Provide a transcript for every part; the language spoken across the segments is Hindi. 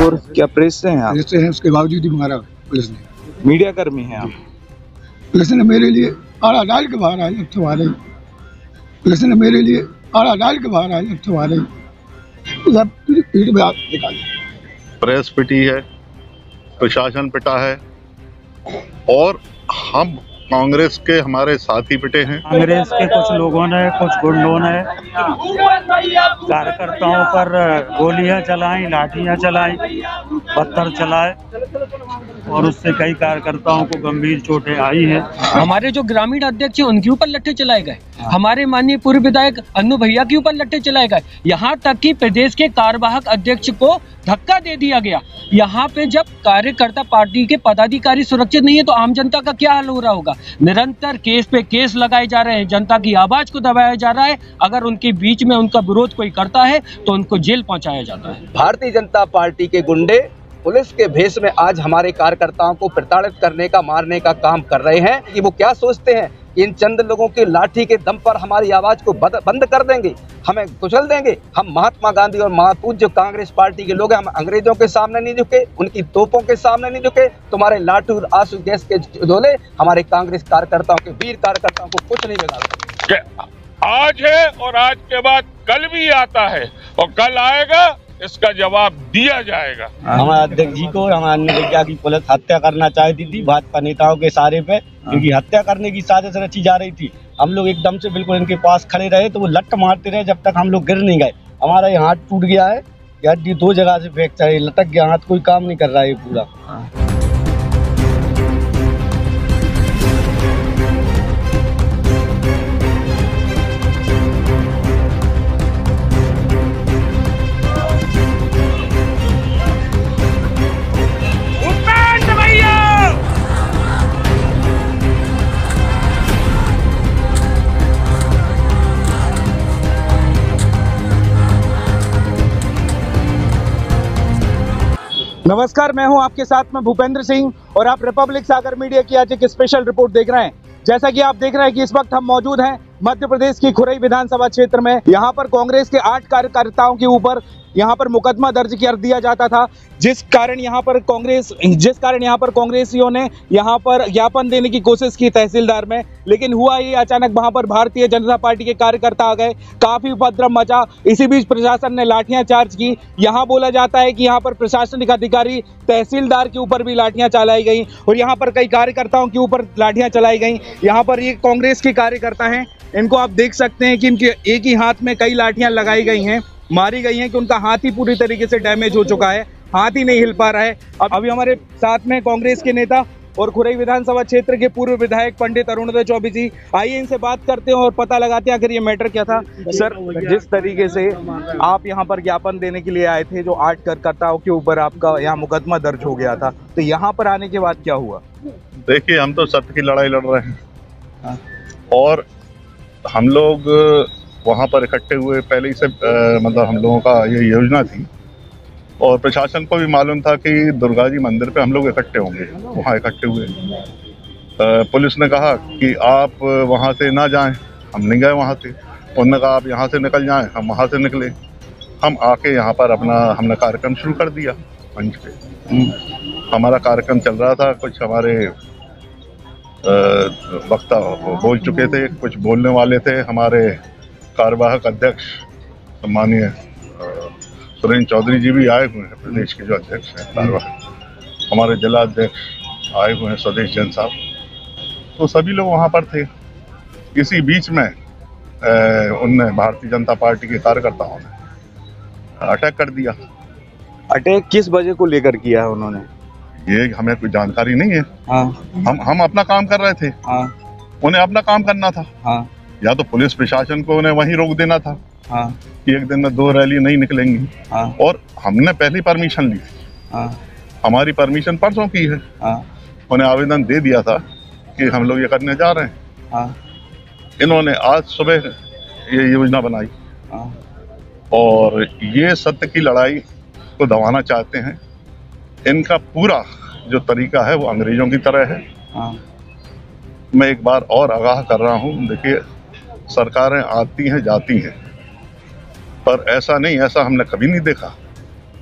और क्या प्रेस से हैं आप? प्रेस से हैं, उसके बावजूद ही मारा पुलिस ने। मीडिया कर्मी हैं आप? पुलिस ने मेरे लिए आड़ा डाल के बाहर आए लगते वाले। पुलिस ने मेरे लिए आड़ा डाल के बाहर आए लगते वाले। सब पीठ में हाथ निकाले। प्रेस पिटी है, प्रशासन पिटा है और हम कांग्रेस के हमारे साथी पिटे हैं। कांग्रेस के कुछ लोगों ने, कुछ गुंडों ने कार्यकर्ताओं पर गोलियां चलाई, लाठियां चलाई, पत्थर चलाए और उससे कई कार्यकर्ताओं को गंभीर चोटें आई हैं। हमारे जो ग्रामीण अध्यक्ष हैं उनके ऊपर लट्ठे चलाए गए, हमारे माननीय पूर्व विधायक अन्नू भैया के ऊपर लट्ठे चलाए गए, यहाँ तक कि प्रदेश के कार्यवाहक अध्यक्ष को धक्का दे दिया गया। यहाँ पे जब कार्यकर्ता पार्टी के पदाधिकारी सुरक्षित नहीं है तो आम जनता का क्या हाल हो रहा होगा। निरंतर केस पे केस लगाए जा रहे हैं, जनता की आवाज को दबाया जा रहा है। अगर उनके बीच में उनका विरोध कोई करता है तो उनको जेल पहुंचाया जाता है। भारतीय जनता पार्टी के गुंडे पुलिस के भेष में आज हमारे कार्यकर्ताओं को प्रताड़ित करने का, मारने का काम कर रहे हैं। कि वो क्या सोचते हैं कि इन चंद लोगों की लाठी के दम पर हमारी आवाज को बंद कर देंगे, हमें कुचल देंगे। हम महात्मा गांधी और महापूज्य कांग्रेस पार्टी के लोग हैं, हम अंग्रेजों के सामने नहीं झुके, उनकी तोपों के सामने नहीं झुके। तुम्हारे लाठू आंसू गैस के झोले हमारे कांग्रेस कार्यकर्ताओं के, वीर कार्यकर्ताओं को कुछ नहीं बिगाड़। आज है और आज के बाद कल भी आता है और कल आएगा, इसका जवाब दिया जाएगा। हमारे अध्यक्ष जी को और हमारे अन्य भैया की पुलिस हत्या करना चाहती थी भाजपा नेताओं के इशारे पे, क्योंकि हत्या करने की साजिश रची जा रही थी। हम लोग एकदम से बिल्कुल इनके पास खड़े रहे तो वो लट मारते रहे जब तक हम लोग गिर नहीं गए। हमारा ये हाथ टूट गया है, हड्डी 2 जगह से फ्रैक्चर है, लटक गया हाथ, कोई काम नहीं कर रहा है पूरा। नमस्कार, मैं हूं आपके साथ में भूपेंद्र सिंह और आप रिपब्लिक सागर मीडिया की आज एक स्पेशल रिपोर्ट देख रहे हैं। जैसा कि आप देख रहे हैं कि इस वक्त हम मौजूद हैं मध्य प्रदेश की खुरई विधानसभा क्षेत्र में। यहाँ पर कांग्रेस के 8 कार्यकर्ताओं के ऊपर यहाँ पर मुकदमा दर्ज कर दिया जाता था, जिस कारण यहाँ पर कांग्रेसियों ने यहाँ पर ज्ञापन देने की कोशिश की तहसीलदार में। लेकिन हुआ ये, अचानक वहाँ पर भारतीय जनता पार्टी के कार्यकर्ता आ गए, काफी उपद्रव मचा। इसी बीच प्रशासन ने लाठियां चार्ज की। यहाँ बोला जाता है कि यहाँ पर प्रशासनिक अधिकारी तहसीलदार के ऊपर भी लाठियां चलाई गई और यहाँ पर कई कार्यकर्ताओं के ऊपर लाठियां चलाई गई। यहाँ पर ये कांग्रेस के कार्यकर्ता हैं, इनको आप देख सकते हैं कि इनके एक ही हाथ में कई लाठियां लगाई गई हैं, मारी गई हैं कि उनका हाथ ही पूरी तरीके से डैमेज हो चुका है, हाथ ही नहीं हिल पा रहा है। अब अभी हमारे साथ में कांग्रेस के नेता और खुरई विधानसभा क्षेत्र के पूर्व विधायक पंडित अरुणोदय चौबे जी, आइए इनसे बात करते हैं और पता लगाते हैं आखिर ये मैटर क्या था। सर, जिस तरीके से आप यहाँ पर ज्ञापन देने के लिए आए थे, जो 8 कार्यकर्ताओं के ऊपर आपका यहाँ मुकदमा दर्ज हो गया था, तो यहाँ पर आने के बाद क्या हुआ? देखिए, हम तो सत्य की लड़ाई लड़ रहे हैं और हम लोग वहाँ पर इकट्ठे हुए पहले ही से, मतलब हम लोगों का ये योजना थी और प्रशासन को भी मालूम था कि दुर्गा जी मंदिर पे हम लोग इकट्ठे होंगे। वहाँ इकट्ठे हुए, पुलिस ने कहा कि आप वहाँ से ना जाएं, हम नहीं गए वहाँ से। उन्होंने कहा आप यहाँ से निकल जाएं, हम वहाँ से निकले। हम आके यहाँ पर हमने कार्यक्रम शुरू कर दिया मंच पे। हमारा कार्यक्रम चल रहा था, कुछ हमारे वक्ता बोल चुके थे, कुछ बोलने वाले थे। हमारे कार्यवाहक अध्यक्ष सम्मानीय सुरेंद्र चौधरी जी भी आए हुए हैं, प्रदेश के जो अध्यक्ष हैं कार्यवाहक। हमारे जिला अध्यक्ष आए हुए हैं स्वदेश जैन साहब, तो सभी लोग वहाँ पर थे। इसी बीच में उनने भारतीय जनता पार्टी के कार्यकर्ताओं ने अटैक कर दिया। अटैक किस वजह को लेकर किया है उन्होंने? ये हमें कोई जानकारी नहीं है। हाँ। हम अपना काम कर रहे थे। हाँ। उन्हें अपना काम करना था। हाँ। या तो पुलिस प्रशासन को उन्हें वहीं रोक देना था। हाँ। कि एक दिन में 2 रैली नहीं निकलेंगी। हाँ। और हमने पहली परमिशन ली थी। हाँ। हमारी परमिशन परसों की है। हाँ। उन्हें आवेदन दे दिया था कि हम लोग ये करने जा रहे हैं। हाँ। इन्होंने आज सुबह ये योजना बनाई। हाँ। और ये सत्य की लड़ाई को दबाना चाहते हैं। इनका पूरा जो तरीका है वो अंग्रेजों की तरह है। हाँ। मैं एक बार और आगाह कर रहा हूँ, देखिए, सरकारें आती हैं जाती हैं, पर ऐसा नहीं, ऐसा हमने कभी नहीं देखा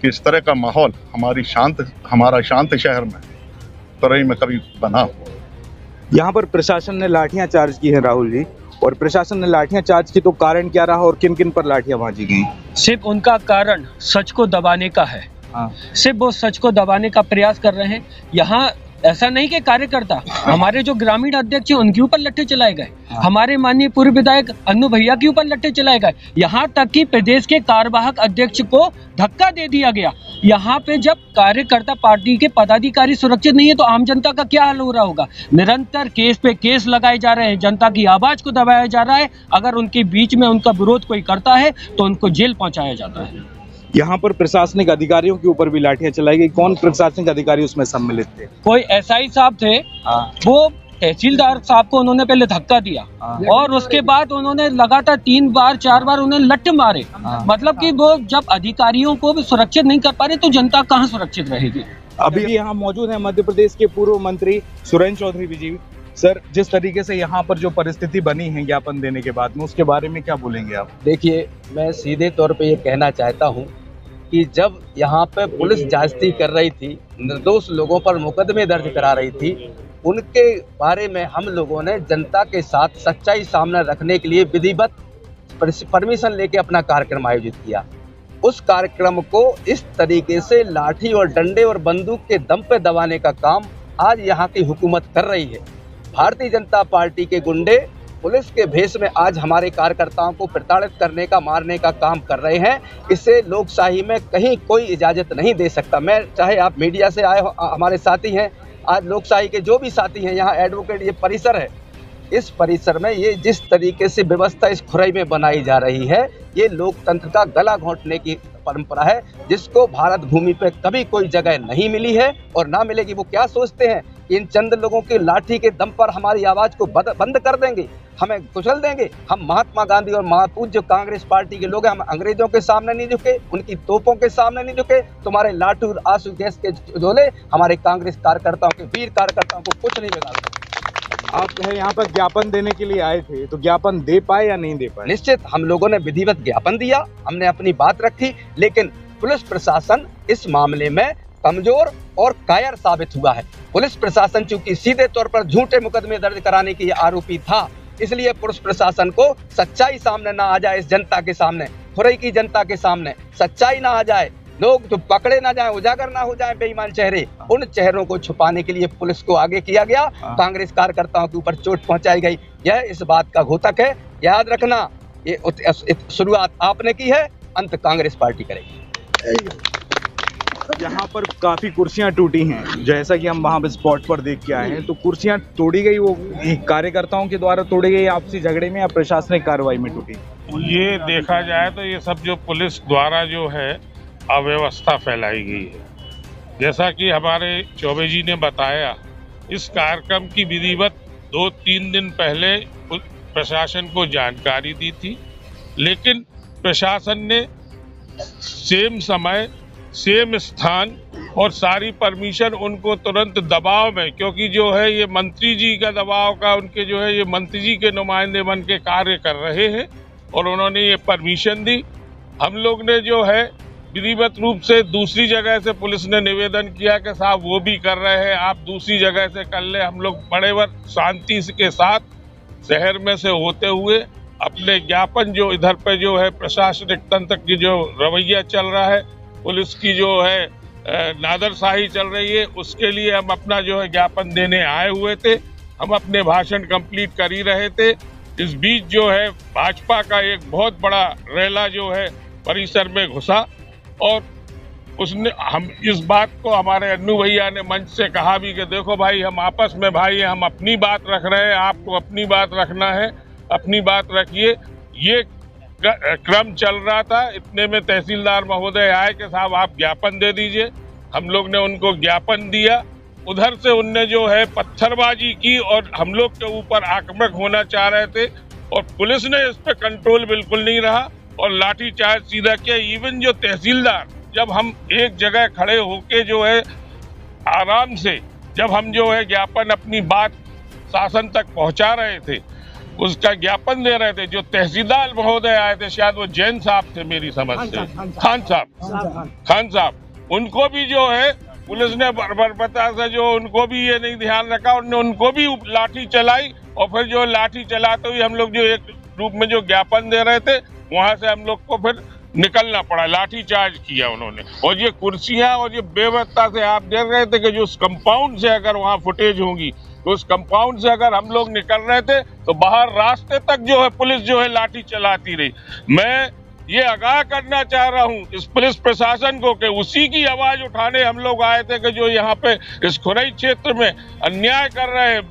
कि इस तरह का माहौल हमारा शांत शहर में तरई में कभी बना हो। यहाँ पर प्रशासन ने लाठियां चार्ज की है राहुल जी, और प्रशासन ने लाठियां चार्ज की तो कारण क्या रहा और किन किन पर लाठियां भाजी गई? सिर्फ उनका कारण सच को दबाने का है। सिर्फ वो सच को दबाने का प्रयास कर रहे हैं। यहाँ ऐसा नहीं कि कार्यकर्ता, हमारे जो ग्रामीण अध्यक्ष हैं उनके ऊपर लट्ठे चलाए गए, हमारे माननीय पूर्व विधायक अन्नू भैया के ऊपर लट्ठे चलाए गए, यहाँ तक कि प्रदेश के कार्यवाहक अध्यक्ष को धक्का दे दिया गया। यहाँ पे जब कार्यकर्ता, पार्टी के पदाधिकारी सुरक्षित नहीं है तो आम जनता का क्या हाल हो रहा होगा? निरंतर केस पे केस लगाए जा रहे हैं, जनता की आवाज को दबाया जा रहा है। अगर उनके बीच में उनका विरोध कोई करता है तो उनको जेल पहुंचाया जाता है। यहाँ पर प्रशासनिक अधिकारियों के ऊपर भी लाठियां चलाई गई। कौन प्रशासनिक अधिकारी उसमें सम्मिलित थे? कोई एसआई साहब थे, वो तहसीलदार साहब को उन्होंने पहले धक्का दिया और उसके बाद उन्होंने लगातार 3 बार 4 बार उन्हें लट्ठ मारे। मतलब कि वो जब अधिकारियों को भी सुरक्षित नहीं कर पा रहे तो जनता कहाँ सुरक्षित रहेगी? अभी यहाँ मौजूद है मध्य प्रदेश के पूर्व मंत्री सुरेंद्र चौधरी जी। सर, जिस तरीके से यहाँ पर जो परिस्थिति बनी है ज्ञापन देने के बाद में, उसके बारे में क्या बोलेंगे आप? देखिए, मैं सीधे तौर पे ये कहना चाहता हूँ कि जब यहाँ पे पुलिस जांचती कर रही थी, निर्दोष लोगों पर मुकदमे दर्ज करा रही थी, उनके बारे में हम लोगों ने जनता के साथ सच्चाई सामने रखने के लिए विधिवत परमिशन लेके अपना कार्यक्रम आयोजित किया। उस कार्यक्रम को इस तरीके से लाठी और डंडे और बंदूक के दम पे दबाने का काम आज यहाँ की हुकूमत कर रही है। भारतीय जनता पार्टी के गुंडे पुलिस के भेष में आज हमारे कार्यकर्ताओं को प्रताड़ित करने का, मारने का काम कर रहे हैं। इसे लोकशाही में कहीं कोई इजाज़त नहीं दे सकता। मैं, चाहे आप मीडिया से आए हो, हमारे साथी हैं, आज लोकशाही के जो भी साथी हैं, यहाँ एडवोकेट, ये परिसर है, इस परिसर में ये जिस तरीके से व्यवस्था इस खुराई में बनाई जा रही है, ये लोकतंत्र का गला घोंटने की परंपरा है, जिसको भारत भूमि पे कभी कोई जगह नहीं मिली है और ना मिलेगी। वो क्या सोचते हैं कि इन चंद लोगों की लाठी के दम पर हमारी आवाज को बंद कर देंगे, हमें कुचल देंगे? हम महात्मा गांधी और महापूज्य कांग्रेस पार्टी के लोग हैं, हम अंग्रेजों के सामने नहीं झुके, उनकी तोपों के सामने नहीं झुके। तुम्हारे लाठू आंसू गैस के झोले हमारे कांग्रेस कार्यकर्ताओं के, वीर कार्यकर्ताओं को कुछ नहीं बिगाड़ सकते। आप यहाँ पर ज्ञापन देने के लिए आए थे, तो ज्ञापन दे पाए या नहीं दे पाए? निश्चित हम लोगों ने विधिवत ज्ञापन दिया, हमने अपनी बात रखी, लेकिन पुलिस प्रशासन इस मामले में कमजोर और कायर साबित हुआ है। पुलिस प्रशासन चूंकि सीधे तौर पर झूठे मुकदमे दर्ज कराने की आरोपी था, इसलिए पुलिस प्रशासन को सच्चाई सामने ना आ जाए, इस जनता के सामने, खुरई की जनता के सामने सच्चाई ना आ जाए, लोग जो पकड़े ना जाएं, उजागर ना हो जाएं बेईमान चेहरे, उन चेहरों को छुपाने के लिए पुलिस को आगे किया गया। कांग्रेस कार्यकर्ताओं के ऊपर चोट पहुंचाई गई। यह इस बात का घोतक है। याद रखना, ये शुरुआत आपने की है, अंत कांग्रेस पार्टी करेगी। यहाँ पर काफी कुर्सियां टूटी हैं, जैसा कि हम वहाँ पे स्पॉट पर देख के आए हैं। तो कुर्सियां तोड़ी गई, वो कार्यकर्ताओं के द्वारा तोड़ी गई आपसी झगड़े में या प्रशासनिक कार्रवाई में टूटी? ये देखा जाए तो ये सब जो पुलिस द्वारा जो है अव्यवस्था फैलाई गई है। जैसा कि हमारे चौबे जी ने बताया, इस कार्यक्रम की विधिवत 2-3 दिन पहले प्रशासन को जानकारी दी थी, लेकिन प्रशासन ने सेम समय, सेम स्थान और सारी परमिशन उनको तुरंत दबाव में, क्योंकि जो है ये मंत्री जी का दबाव का, उनके जो है ये मंत्री जी के नुमाइंदे बन के कार्य कर रहे हैं और उन्होंने ये परमिशन दी। हम लोग ने जो है विधिवत रूप से दूसरी जगह से पुलिस ने निवेदन किया कि साहब वो भी कर रहे हैं, आप दूसरी जगह से कर ले। हम लोग बड़े शांति के साथ शहर में से होते हुए अपने ज्ञापन, जो इधर पे जो है प्रशासनिक तंत्र की जो रवैया चल रहा है, पुलिस की जो है नादरशाही चल रही है, उसके लिए हम अपना जो है ज्ञापन देने आए हुए थे। हम अपने भाषण कंप्लीट कर ही रहे थे। इस बीच जो है भाजपा का एक बहुत बड़ा रैला जो है परिसर में घुसा और उसने, हम इस बात को हमारे अन्नू भैया ने मंच से कहा भी कि देखो भाई, हम आपस में भाई हैं, हम अपनी बात रख रहे हैं, आपको अपनी बात रखना है, अपनी बात रखिए। ये क्रम चल रहा था। इतने में तहसीलदार महोदय आए कि साहब आप ज्ञापन दे दीजिए। हम लोग ने उनको ज्ञापन दिया। उधर से उनने जो है पत्थरबाजी की और हम लोग के ऊपर आक्रामक होना चाह रहे थे और पुलिस ने इस पर कंट्रोल बिल्कुल नहीं रहा और लाठीचार्ज सीधा किया। इवन जो तहसीलदार, जब हम एक जगह खड़े होके जो है आराम से, जब हम जो है ज्ञापन अपनी बात शासन तक पहुंचा रहे थे, उसका ज्ञापन दे रहे थे। जो तहसीलदार महोदय आए थे, शायद वो जैन साहब थे मेरी समझ से, खान साहब, उनको भी जो है पुलिस ने बर्बरता से जो उनको भी ये नहीं ध्यान रखा, उनको भी लाठी चलाई और फिर जो लाठी चलाते हुए हम लोग जो एक रूप में जो ज्ञापन दे रहे थे, वहां से हम लोग को फिर निकलना पड़ा, लाठी चार्ज किया उन्होंने। और ये कुर्सियां और ये बेवस्था से आप देख रहे थे कि जो उस कंपाउंड से अगर वहां फुटेज होगी तो उस कंपाउंड से अगर हम लोग निकल रहे थे तो बाहर रास्ते तक जो है पुलिस जो है लाठी चलाती रही। मैं ये आगाह करना चाह रहा हूं इस पुलिस प्रशासन को कि उसी की आवाज उठाने हम लोग आए थे कि जो यहाँ पे इस खुरई क्षेत्र में अन्याय कर रहे हैं,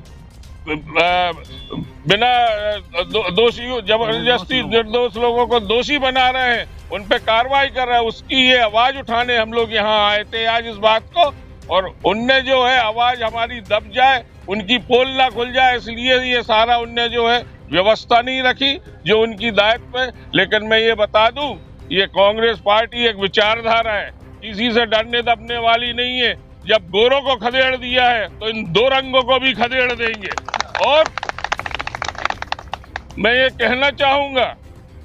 बिना दोषी जबरदस्ती निर्दोष लोगों को दोषी बना रहे हैं, उन पे कार्रवाई कर रहे हैं, उसकी ये आवाज उठाने हम लोग यहाँ आए थे आज इस बात को। और उनने जो है आवाज हमारी दब जाए, उनकी पोल ना खुल जाए, इसलिए ये सारा उनने जो है व्यवस्था नहीं रखी जो उनकी दायित्व है। लेकिन मैं ये बता दूं, ये कांग्रेस पार्टी एक विचारधारा है, किसी से डरने दबने वाली नहीं है। जब गोरों को खदेड़ दिया है तो इन दो रंगों को भी खदेड़ देंगे। और मैं ये कहना चाहूंगा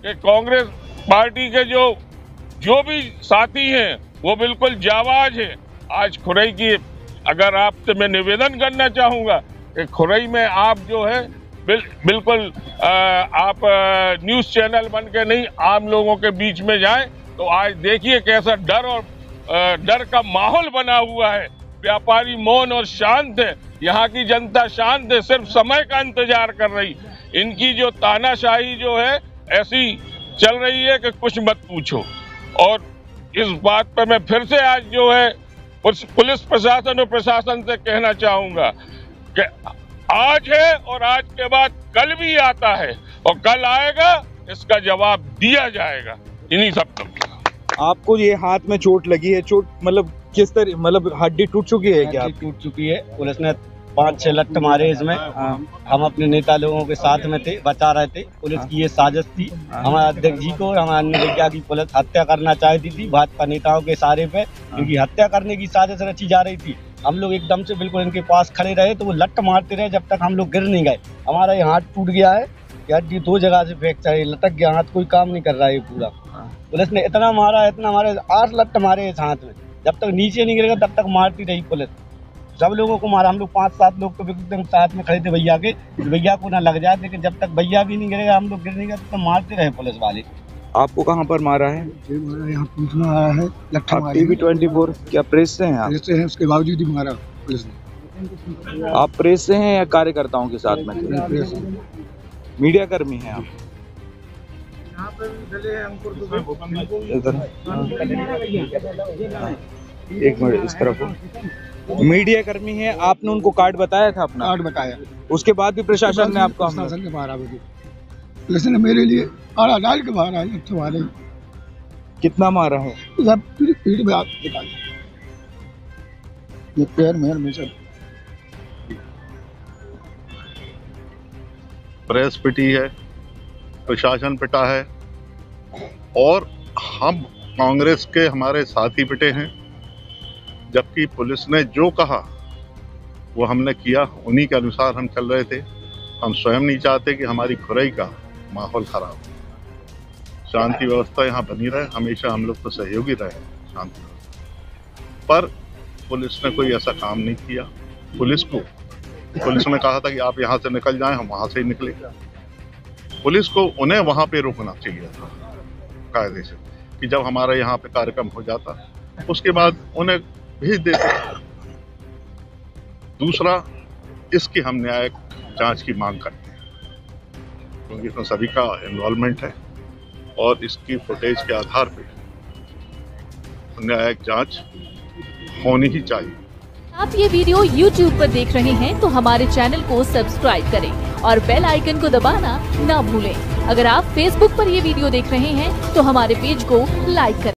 कि कांग्रेस पार्टी के जो भी साथी हैं वो बिल्कुल जाबाज हैं। आज खुरई की अगर आपसे मैं निवेदन करना चाहूंगा कि खुरई में आप जो है बिल्कुल आप न्यूज़ चैनल बन के नहीं, आम लोगों के बीच में जाएं तो आज देखिए कैसा डर का माहौल बना हुआ है। व्यापारी मौन और शांत है, यहाँ की जनता शांत है, सिर्फ समय का इंतजार कर रही। इनकी जो तानाशाही जो है ऐसी चल रही है कि कुछ मत पूछो। और इस बात पर मैं फिर से आज जो है पुलिस प्रशासन और प्रशासन से कहना चाहूंगा कि आज है और आज के बाद कल भी आता है और कल आएगा, इसका जवाब दिया जाएगा। इन्हीं सब का आपको ये हाथ में चोट लगी है, चोट मतलब किस तरह, मतलब हड्डी टूट चुकी है क्या? टूट चुकी है, पुलिस ने 5-6 लट्ट मारे इसमें। हम अपने नेता लोगों के साथ में थे, बचा रहे थे। पुलिस की ये साजिश थी, हमारे अध्यक्ष जी को और हमारे अन्य विज्ञा की पुलिस हत्या करना चाहती थी भाजपा नेताओं के इशारे पे, क्योंकि हत्या करने की साजिश रची जा रही थी। हम लोग एकदम से बिल्कुल इनके पास खड़े रहे तो वो लट्ट मारते रहे जब तक हम लोग गिर नहीं गए। हमारा ये हाथ टूट गया है, हड्डी 2 जगह से फ्रैक्चर है, लटक गया हाथ, कोई काम नहीं कर रहा है पूरा। पुलिस ने इतना मारा 8 लट्ट मारे इस हाथ में, जब तक नीचे नहीं गिरेगा तब तक मारती रही पुलिस। सब लोगों को मारा, हम लोग 5-7 लोग तो एकदम साथ में खड़े थे भैया के, भैया को ना लग जाए, लेकिन जब तक भैया भी नहीं गिरेगा हम लोग गिर नहीं गए तब तक मारते रहे पुलिस वाले। आपको कहाँ पर मारा है? यहाँ पूछ में आया है, लट्ठा मारा। टीवी 24 क्या प्रेस से हैं आप? प्रेस से हैं, उसके बावजूद ही मारा पुलिस ने। आप प्रेस से हैं या कार्यकर्ताओं के साथ में? प्रेस मीडिया कर्मी हैं आप? एक मिनट इस तरफ हो। मीडिया कर्मी है, आपने उनको कार्ड बताया था अपना? कार्ड बताया, उसके उसके बाद भी प्रशासन ने आपको प्रशासन ने मारा मुझे। पुलिस ने मेरे लिए आड़ा डाल के बाहर आए, लट्ठे मारे। कितना मारा है? सब पीठ में हाथ निकाल, ये पैर में सब। प्रेस पिटी है, प्रशासन पिटा है और हम कांग्रेस के हमारे साथी पिटे हैं। जबकि पुलिस ने जो कहा वो हमने किया, उन्हीं के अनुसार हम चल रहे थे। हम स्वयं नहीं चाहते कि हमारी खुरई का माहौल खराब हो। शांति व्यवस्था यहाँ बनी रहे, हमेशा हम लोग तो सहयोगी रहे शांति व्यवस्था। पर पुलिस ने कोई ऐसा काम नहीं किया। पुलिस ने कहा था कि आप यहाँ से निकल जाएं, हम वहाँ से ही निकले। पुलिस को उन्हें वहाँ पे रुकना चाहिए था कायदे से, कि जब हमारा यहाँ पे कार्यक्रम हो जाता उसके बाद उन्हें भेज देते। दूसरा, इसकी हम न्यायिक जांच की मांग करते हैं, क्योंकि इसमें सभी का इन्वॉल्वमेंट है और इसकी फुटेज के आधार पे न्यायिक जांच होनी ही चाहिए। आप ये वीडियो YouTube पर देख रहे हैं तो हमारे चैनल को सब्सक्राइब करें और बेल आइकन को दबाना ना भूलें। अगर आप Facebook पर ये वीडियो देख रहे हैं तो हमारे पेज को लाइक करें।